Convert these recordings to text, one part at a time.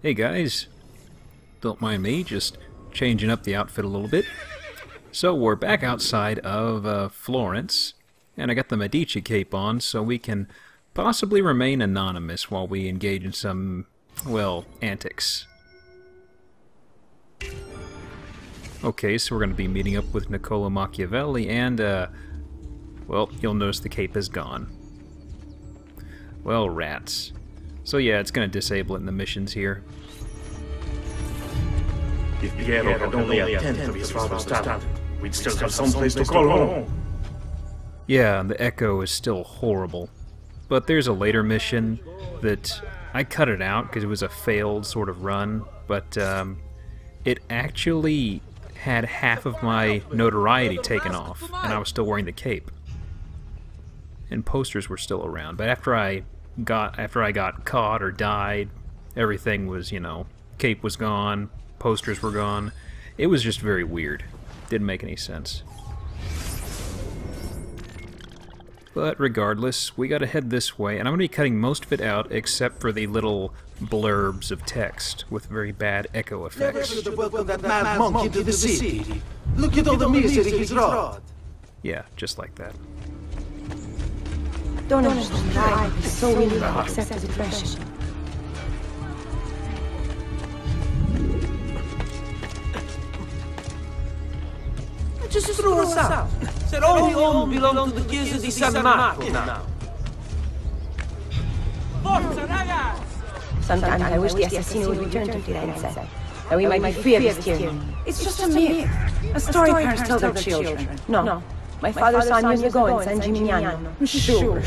Hey guys, don't mind me, just changing up the outfit a little bit. So we're back outside of Florence, and I got the Medici cape on so we can possibly remain anonymous while we engage in some, well, antics. Okay, so we're going to be meeting up with Niccolo Machiavelli, and, well, you'll notice the cape is gone. Well, rats. So yeah, it's going to disable it in the missions here. If Piero had only a tenth of his father's talent, we'd still have some place to call home. Yeah, the echo is still horrible. But there's a later mission that I cut it out because it was a failed sort of run, but it actually had half of my notoriety taken off, and I was still wearing the cape. And posters were still around, but after I got caught or died, everything was, you know, cape was gone, posters were gone. It was just very weird. Didn't make any sense. But regardless, we gotta head this way, and I'm gonna be cutting most of it out except for the little blurbs of text with very bad echo effects. Never welcome that mad monk into the city. Look at all the misery he's wrought. Yeah, just like that. Don't understand why he's so willing to accept his oppression. Just threw us out. Said all the home belonged to the Chiesa di San Marco now. Forza, ragazzi! Sometimes I wish the assassino would return to Firenze, that we might be free of his tyranny. It's just a myth, a story parents tell their children. No, my father saw years ago in San Gimignano. Sure.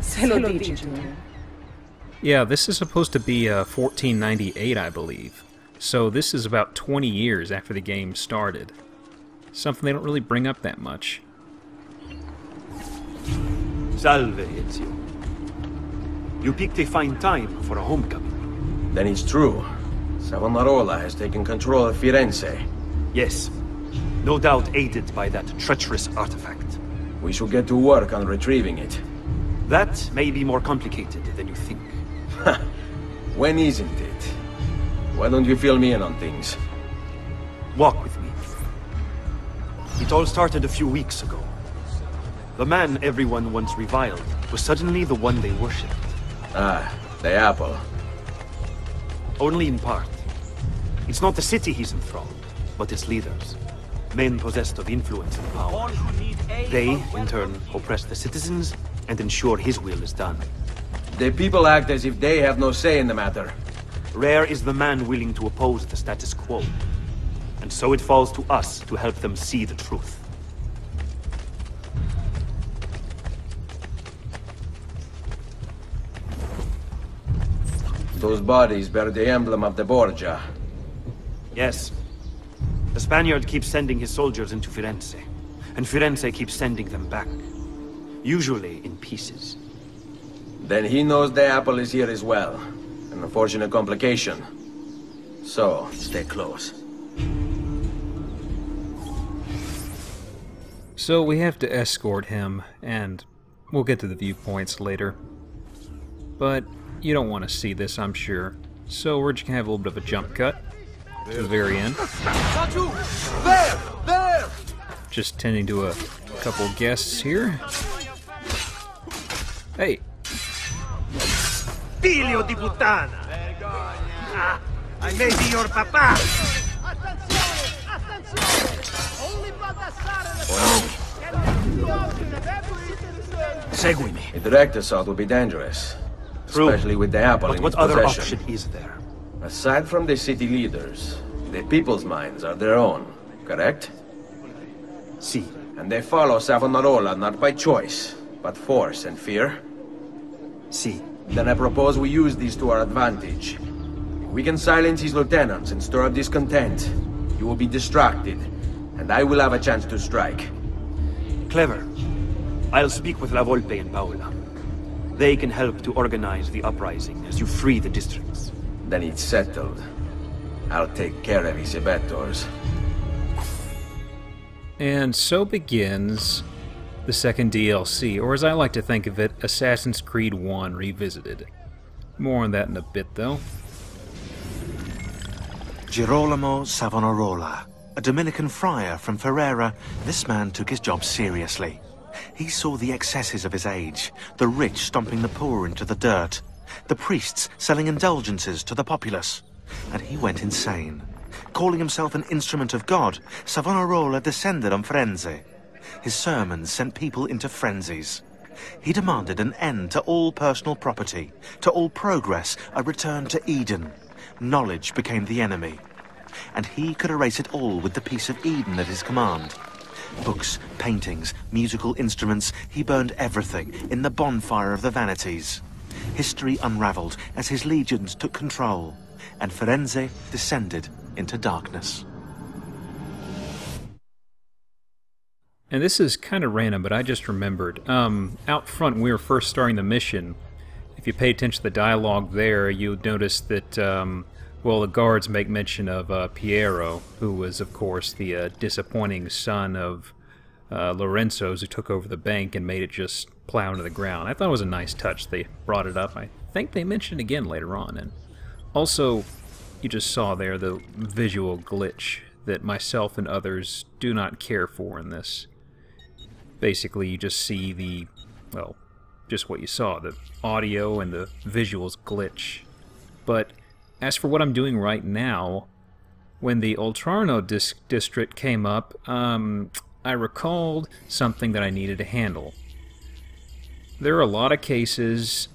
Se lo dice, Junior. Yeah, this is supposed to be 1498, I believe. So this is about 20 years after the game started. Something they don't really bring up that much. Salve, Ezio. You picked a fine time for a homecoming. Then it's true. Savonarola has taken control of Firenze. Yes. No doubt aided by that treacherous artifact. We should get to work on retrieving it. That may be more complicated than you think. When isn't it? Why don't you fill me in on things? Walk with me. It all started a few weeks ago. The man everyone once reviled was suddenly the one they worshipped. Ah, the apple. Only in part. It's not the city he's enthralled, but its leaders. Men possessed of influence and power. They, in turn, oppress the citizens and ensure his will is done. The people act as if they have no say in the matter. Rare is the man willing to oppose the status quo. And so it falls to us to help them see the truth. Those bodies bear the emblem of the Borgia. Yes. The Spaniard keeps sending his soldiers into Firenze, and Firenze keeps sending them back. Usually in pieces. Then he knows the apple is here as well. An unfortunate complication. So, stay close. So we have to escort him, and we'll get to the viewpoints later. But you don't want to see this, I'm sure. So we're just going to have a little bit of a jump cut to the very end. There! Just tending to a couple guests here. Hey! Figlio di puttana! Ah, I may be your papa! Segui me. A direct assault would be dangerous. True. Especially with the apple But in what its other possession. option is there? Aside from the city leaders, the people's minds are their own, correct? See. And they follow Savonarola not by choice, but force and fear? See. Then I propose we use these to our advantage. We can silence his lieutenants and stir up discontent. You will be distracted, and I will have a chance to strike. Clever. I'll speak with La Volpe and Paola. They can help to organize the uprising as you free the districts. Then it's settled. I'll take care of his abettors. And so begins the second DLC, or as I like to think of it, Assassin's Creed 1 Revisited. More on that in a bit, though. Girolamo Savonarola, a Dominican friar from Ferrara, this man took his job seriously. He saw the excesses of his age, the rich stomping the poor into the dirt, the priests selling indulgences to the populace, and he went insane. Calling himself an instrument of God, Savonarola descended on Firenze. His sermons sent people into frenzies. He demanded an end to all personal property, to all progress, a return to Eden. Knowledge became the enemy, and he could erase it all with the peace of Eden at his command. Books, paintings, musical instruments, he burned everything in the bonfire of the vanities. History unraveled as his legions took control, and Firenze descended into darkness. And this is kind of random, but I just remembered. Out front, when we were first starting the mission, if you pay attention to the dialogue there, you'll notice that, well, the guards make mention of Piero, who was, of course, the disappointing son of Lorenzo's, who took over the bank and made it just plow into the ground. I thought it was a nice touch. They brought it up. I think they mentioned it again later on. And also, you just saw there the visual glitch that myself and others do not care for in this. Basically, you just see the, well, just what you saw, the audio and the visuals glitch. But as for what I'm doing right now, when the Oltrarno district came up, I recalled something that I needed to handle. There are a lot of cases,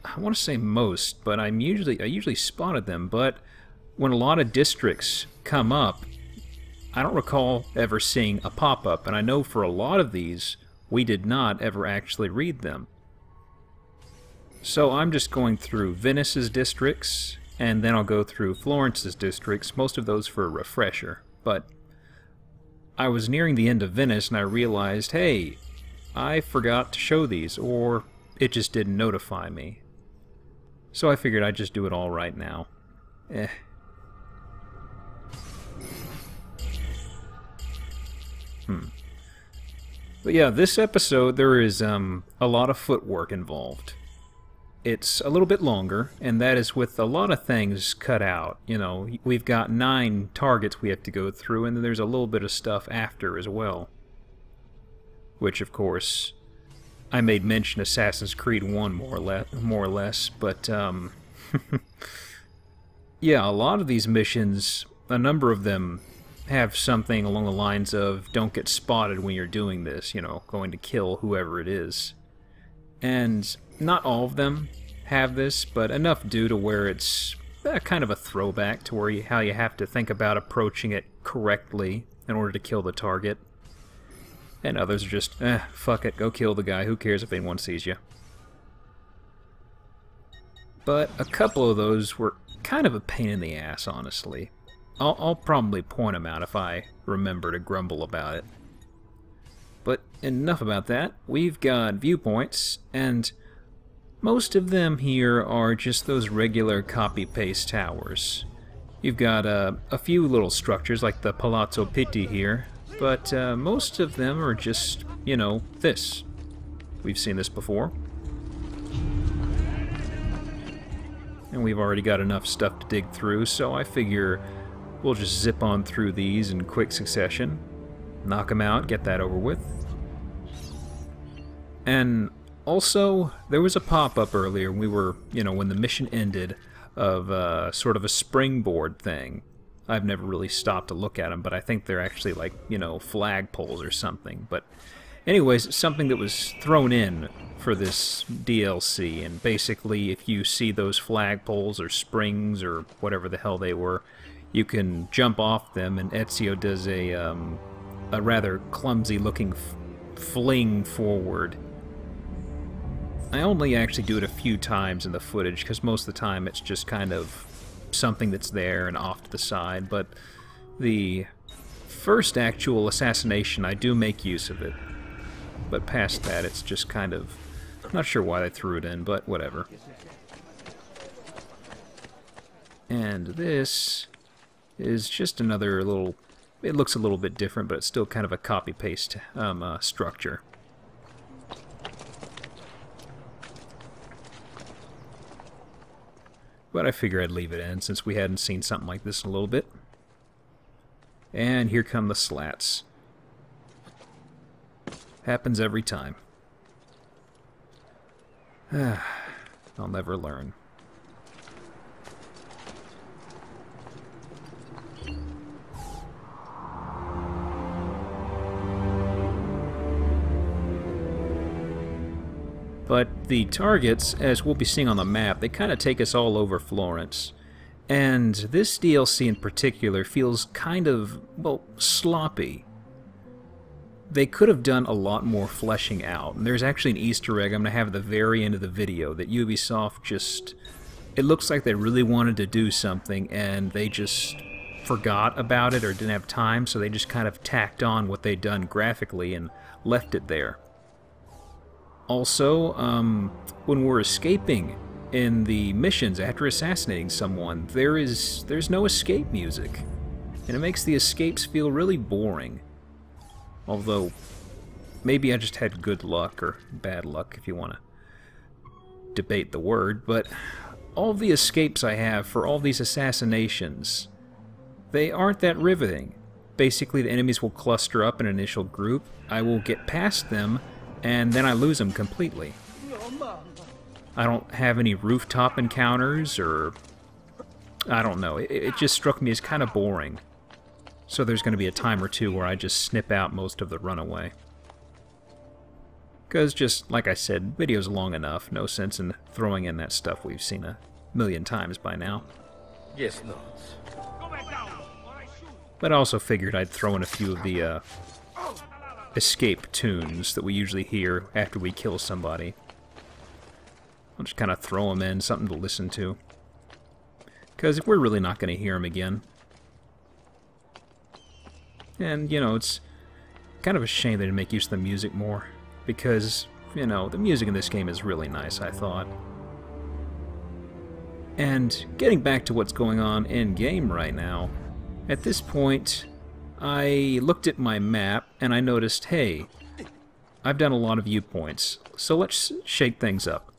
I want to say most, but I usually spotted them, but when a lot of districts come up, I don't recall ever seeing a pop-up, and I know for a lot of these, we did not ever actually read them. So I'm just going through Venice's districts, and then I'll go through Florence's districts, most of those for a refresher. But I was nearing the end of Venice, and I realized, hey, I forgot to show these, or it just didn't notify me. So I figured I'd just do it all right now. But yeah, this episode, there is a lot of footwork involved. It's a little bit longer, and that is with a lot of things cut out. You know, we've got 9 targets we have to go through, and then there's a little bit of stuff after as well. Which, of course, I made mention Assassin's Creed 1 more or less, but yeah, a lot of these missions, a number of them have something along the lines of don't get spotted when you're doing this, you know, going to kill whoever it is. And not all of them have this, but enough do to where it's kind of a throwback to where how you have to think about approaching it correctly in order to kill the target. And others are just, fuck it, go kill the guy, who cares if anyone sees you. But a couple of those were kind of a pain in the ass, honestly. I'll probably point them out if I remember to grumble about it. But enough about that. We've got viewpoints, and most of them here are just those regular copy-paste towers. You've got a few little structures like the Palazzo Pitti here, but most of them are just, you know, this. We've seen this before. And we've already got enough stuff to dig through, so I figure we'll just zip on through these in quick succession, knock them out, get that over with. And also, there was a pop-up earlier, we were, you know, when the mission ended, of sort of a springboard thing. I've never really stopped to look at them, but I think they're actually like, you know, flagpoles or something. But anyways, it's something that was thrown in for this DLC, and basically if you see those flagpoles or springs or whatever the hell they were, you can jump off them, and Ezio does a rather clumsy-looking fling forward. I only actually do it a few times in the footage, because most of the time it's just kind of something that's there and off to the side, but the first actual assassination, I do make use of it. But past that, it's just kind of... I'm not sure why they threw it in, but whatever. And this is just another little... It looks a little bit different, but it's still kind of a copy-paste structure. But I figure I'd leave it in, since we hadn't seen something like this in a little bit. And here come the slats. Happens every time. I'll never learn. But the targets, as we'll be seeing on the map, they kind of take us all over Florence. And this DLC in particular feels kind of, well, sloppy. They could have done a lot more fleshing out. And there's actually an Easter egg I'm going to have at the very end of the video that Ubisoft just... It looks like they really wanted to do something and they just forgot about it or didn't have time, so they just kind of tacked on what they'd done graphically and left it there. Also, when we're escaping in the missions after assassinating someone, there's no escape music. And it makes the escapes feel really boring. Although, maybe I just had good luck, or bad luck if you want to debate the word, but all the escapes I have for all these assassinations, they aren't that riveting. Basically, the enemies will cluster up in an initial group, I will get past them, and then I lose them completely. I don't have any rooftop encounters, or... I don't know, it just struck me as kind of boring. So there's going to be a time or two where I just snip out most of the runaway. Because just, like I said, video's long enough, no sense in throwing in that stuff we've seen a million times by now. Yes, Lord. But I also figured I'd throw in a few of the escape tunes that we usually hear after we kill somebody. I'll just kind of throw them in, something to listen to. Because we're really not going to hear them again. And, you know, it's kind of a shame they didn't make use of the music more. Because, you know, the music in this game is really nice, I thought. And getting back to what's going on in-game right now, at this point, I looked at my map and I noticed, hey, I've done a lot of viewpoints, so let's shake things up.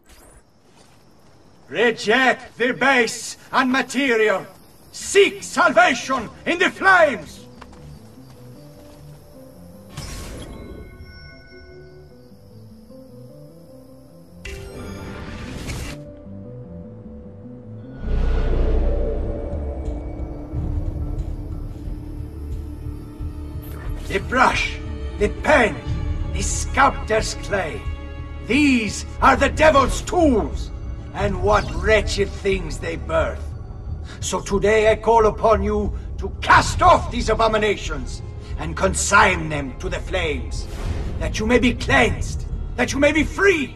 Reject the base and material! Seek salvation in the flames! The brush, the pen, the sculptor's clay. These are the devil's tools, and what wretched things they birth. So today I call upon you to cast off these abominations and consign them to the flames, that you may be cleansed, that you may be free.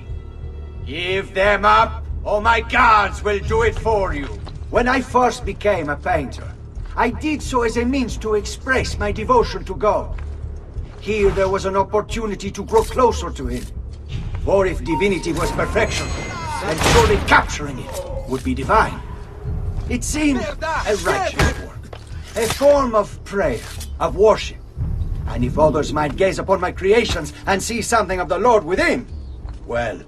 Give them up, or my guards will do it for you. When I first became a painter, I did so as a means to express my devotion to God. Here there was an opportunity to grow closer to Him. For if divinity was perfection, then surely capturing it would be divine. It seemed a righteous work, a form of prayer, of worship. And if others might gaze upon my creations and see something of the Lord within, well,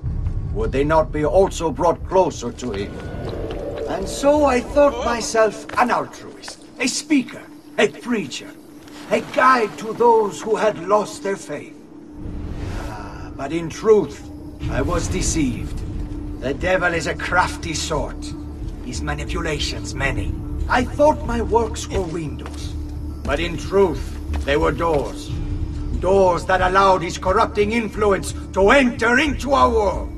would they not be also brought closer to Him? And so I thought myself an altruist, a speaker, a preacher, a guide to those who had lost their faith. But in truth, I was deceived. The devil is a crafty sort. His manipulations many. I thought my works were windows, but in truth, they were doors. Doors that allowed his corrupting influence to enter into our world.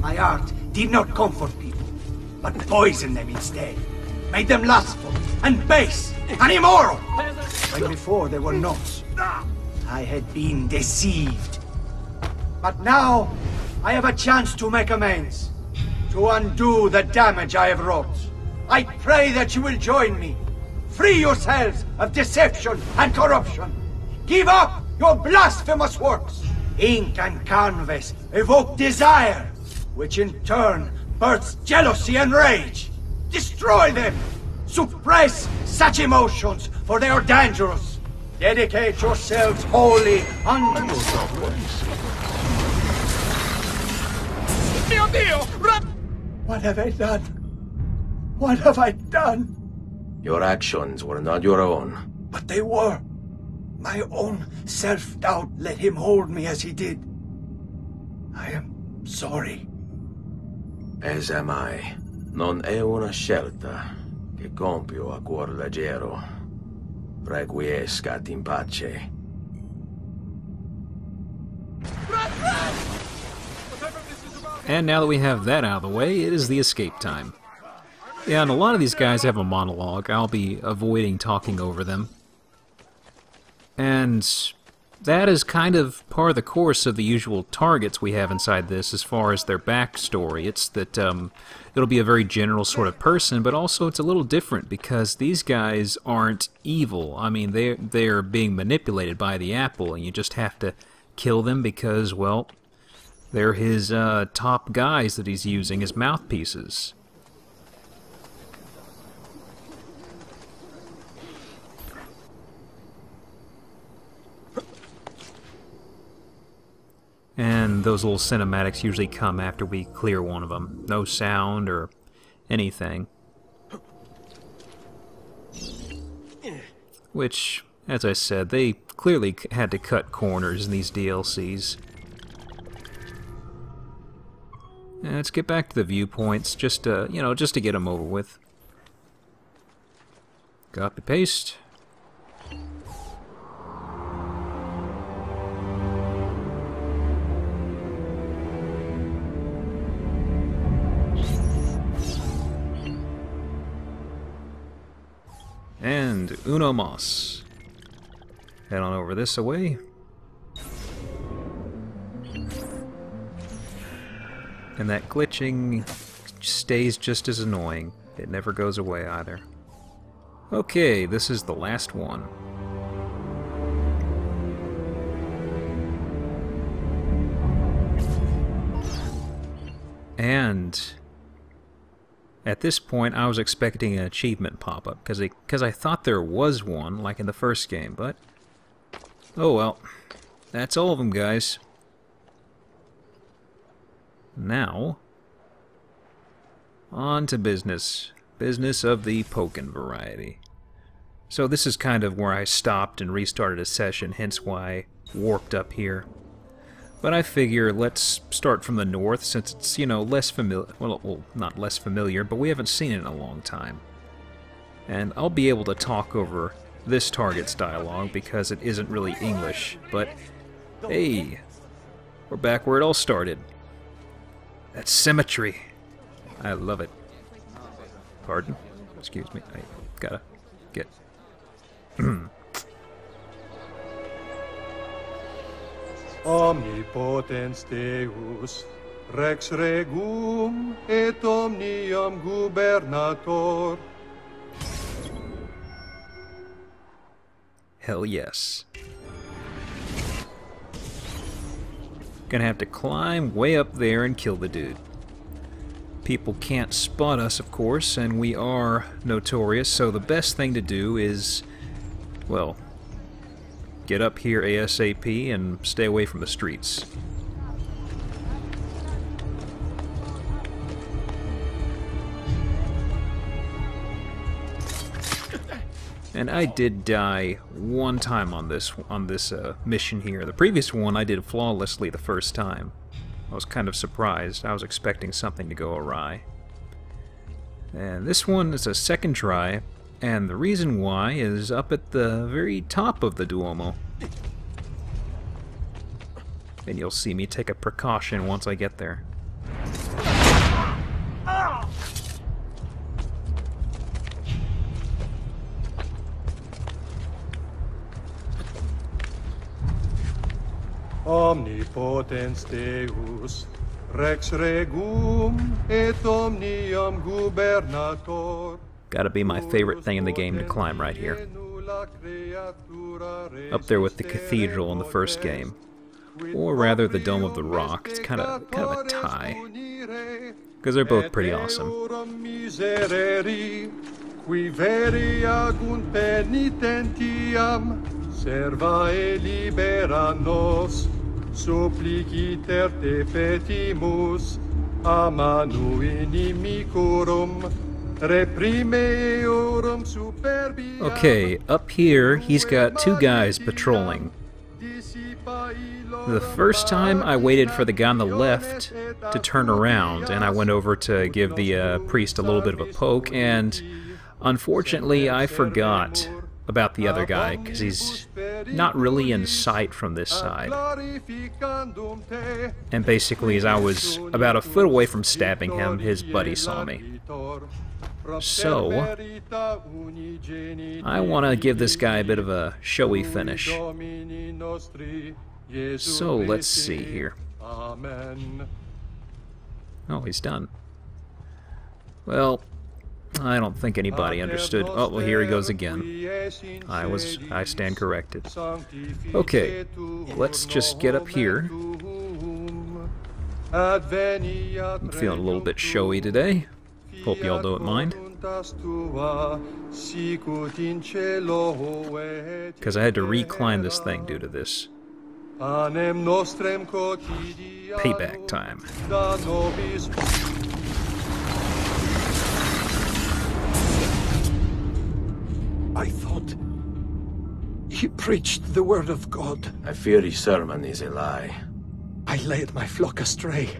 My art did not comfort people, but poisoned them instead. Made them lustful, and base, and immoral. When before they were not. I had been deceived. But now, I have a chance to make amends. To undo the damage I have wrought. I pray that you will join me. Free yourselves of deception and corruption. Give up your blasphemous works. Ink and canvas evoke desire, which in turn births jealousy and rage. Destroy them. Suppress such emotions, for they are dangerous. Dedicate yourselves wholly unto What have I done? What have I done? Your actions were not your own. But they were. My own self-doubt let him hold me as he did. I am sorry. As am I. Non è una scelta che compio a cuor leggero. Requiescat in pace. And now that we have that out of the way, it is the escape time. Yeah, and a lot of these guys have a monologue. I'll be avoiding talking over them. And that is kind of part of the course of the usual targets we have inside this as far as their backstory. It's that it'll be a very general sort of person, but also it's a little different because these guys aren't evil. I mean, they're being manipulated by the Apple, and you just have to kill them because, well, they're his top guys that he's using as mouthpieces. And those little cinematics usually come after we clear one of them. No sound or anything. Which, as I said, they clearly had to cut corners in these DLCs. And let's get back to the viewpoints, just to, you know, just to get them over with. Copy paste. And uno mas. Head on over this away. And that glitching stays just as annoying. It never goes away either. Okay, this is the last one. And at this point, I was expecting an achievement pop-up, because I thought there was one, like in the first game, but oh well. That's all of them, guys. Now, on to business. Business of the Pokken variety. So this is kind of where I stopped and restarted a session, hence why I warped up here. But I figure let's start from the north, since it's, you know, less familiar. Well, not less familiar, but we haven't seen it in a long time. And I'll be able to talk over this target's dialogue because it isn't really English. But hey, we're back where it all started. That's symmetry. I love it. Pardon? Excuse me. I gotta get... Omnipotens Deus, Rex Regum, et omnium gubernator. Hell yes. Gonna have to climb way up there and kill the dude. People can't spot us, of course, and we are notorious, so the best thing to do is, well, get up here ASAP and stay away from the streets. And I did die one time on this mission here. The previous one I did flawlessly the first time. I was kind of surprised. I was expecting something to go awry. And this one is a second try, and the reason why is up at the very top of the Duomo. And you'll see me take a precaution once I get there. Omnipotens Deus, Rex Regum, et omnium gubernator. Gotta be my favorite thing in the game to climb right here. Up there with the cathedral in the first game. Or rather the Dome of the Rock. It's kind of a tie. Because they're both pretty awesome. Qui veri agunt penitentiam, serva e libera nos, suppliciter te petimus, a manu inimicorum, Okay, up here, he's got two guys patrolling. The first time I waited for the guy on the left to turn around, and I went over to give the priest a little bit of a poke, and unfortunately I forgot about the other guy, because he's not really in sight from this side. And basically, as I was about a foot away from stabbing him, his buddy saw me. So, I want to give this guy a bit of a showy finish. So, let's see here. Oh, he's done. Well, I don't think anybody understood. Oh, well, here he goes again. I stand corrected. Okay, let's just get up here. I'm feeling a little bit showy today. Hope y'all don't mind. Because I had to recline this thing due to this. Payback time. I thought he preached the word of God. I fear his sermon is a lie. I led my flock astray.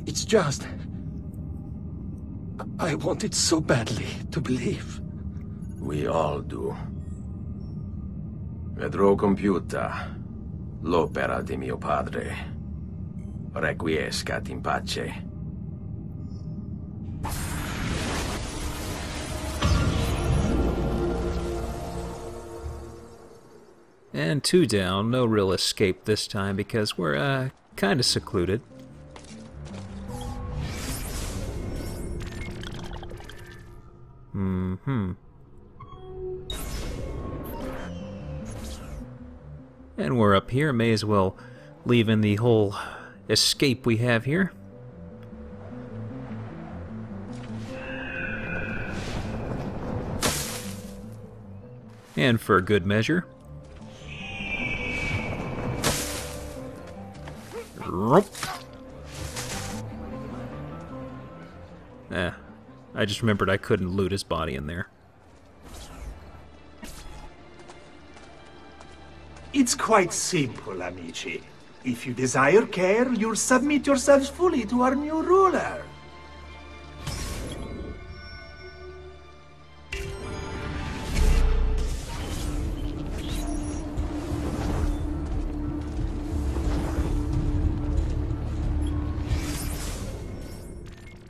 It's just... I wanted so badly to believe. We all do. Vedrò compiuta l'opera di mio padre. Requiescat in pace. And 2 down, no real escape this time because we're kind of secluded. And we're up here, may as well leave in the whole escape we have here. And for good measure. I just remembered I couldn't loot his body in there. It's quite simple, amici. If you desire care, you'll submit yourselves fully to our new ruler.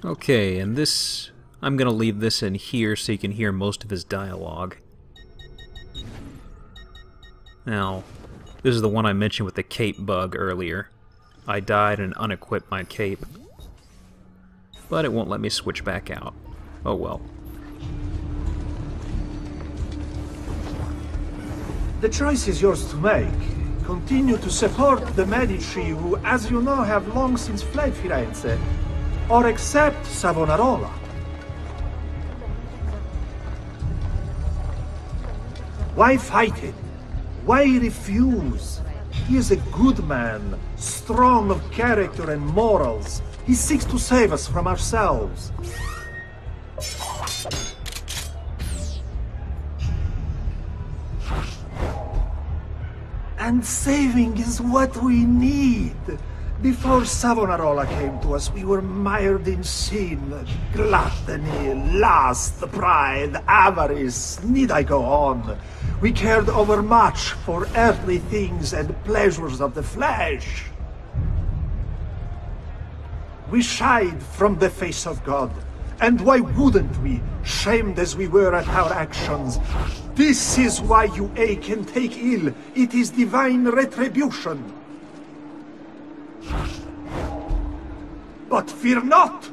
Okay, and this... I'm gonna leave this in here so you can hear most of his dialogue. Now, this is the one I mentioned with the cape bug earlier. I died and unequipped my cape. But it won't let me switch back out. Oh well. The choice is yours to make. Continue to support the Medici who, as you know, have long since fled Firenze. Or accept Savonarola. Why fight it? Why refuse? He is a good man, strong of character and morals. He seeks to save us from ourselves. And saving is what we need. Before Savonarola came to us, we were mired in sin, gluttony, lust, pride, avarice. Need I go on? We cared overmuch for earthly things and pleasures of the flesh. We shied from the face of God. And why wouldn't we, shamed as we were at our actions? This is why you ache and take ill. It is divine retribution. But fear not!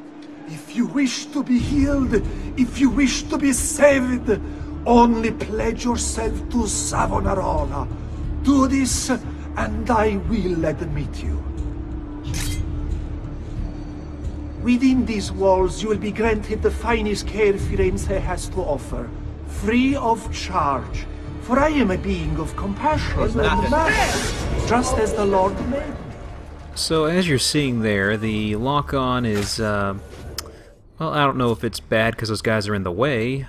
If you wish to be healed, if you wish to be saved, only pledge yourself to Savonarola. Do this, and I will admit you. Within these walls, you will be granted the finest care Firenze has to offer, free of charge. For I am a being of compassion and mercy, just as the Lord made me. So as you're seeing there, the lock-on is, well, Well, I don't know if it's bad because those guys are in the way,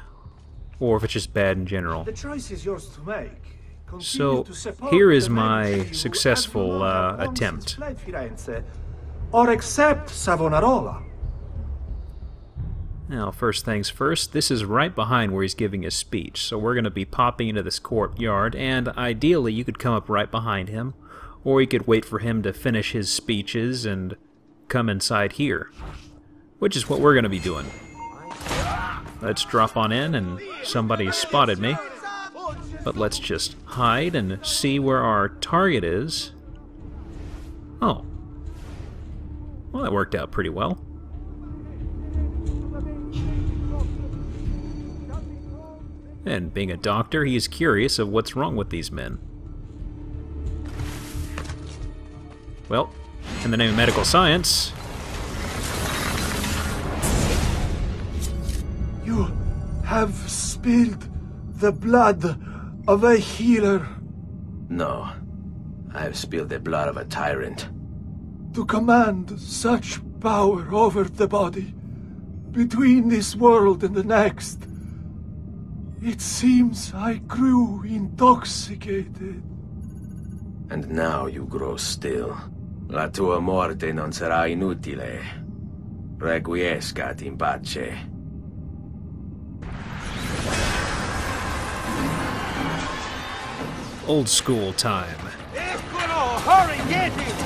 or if it's just bad in general. The choice is yours to make. So, here is my successful attempt. Or accept Savonarola. Now, first things first, this is right behind where he's giving his speech, so we're going to be popping into this courtyard, and ideally you could come up right behind him, or you could wait for him to finish his speeches and come inside here, which is what we're going to be doing. Let's drop on in, and somebody spotted me. But let's just hide and see where our target is. Oh. Well, that worked out pretty well. And being a doctor, he is curious of what's wrong with these men. Well, in the name of medical science... You have spilled the blood of a healer. No. I've spilled the blood of a tyrant. To command such power over the body, between this world and the next, it seems I grew intoxicated. And now you grow still. La tua morte non sarà inutile. Requiescat in pace. Old school time. Eccolo! Hurry, get him!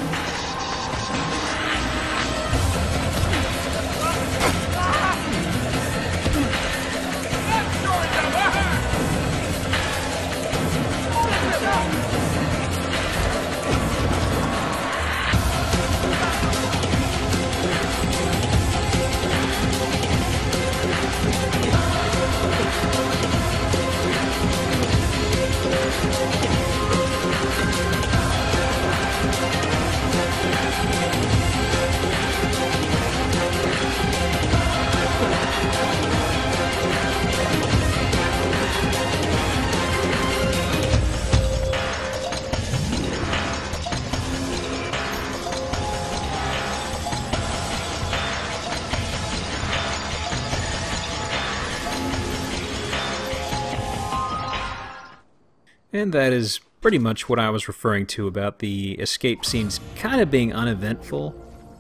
And that is pretty much what I was referring to about the escape scenes kind of being uneventful.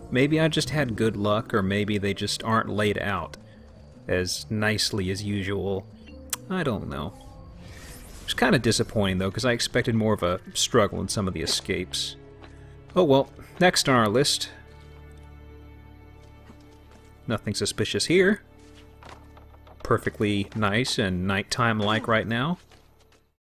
Maybe I just had good luck, or maybe they just aren't laid out as nicely as usual. I don't know. It's kind of disappointing though, because I expected more of a struggle in some of the escapes. Oh well, next on our list. Nothing suspicious here. Perfectly nice and nighttime-like right now.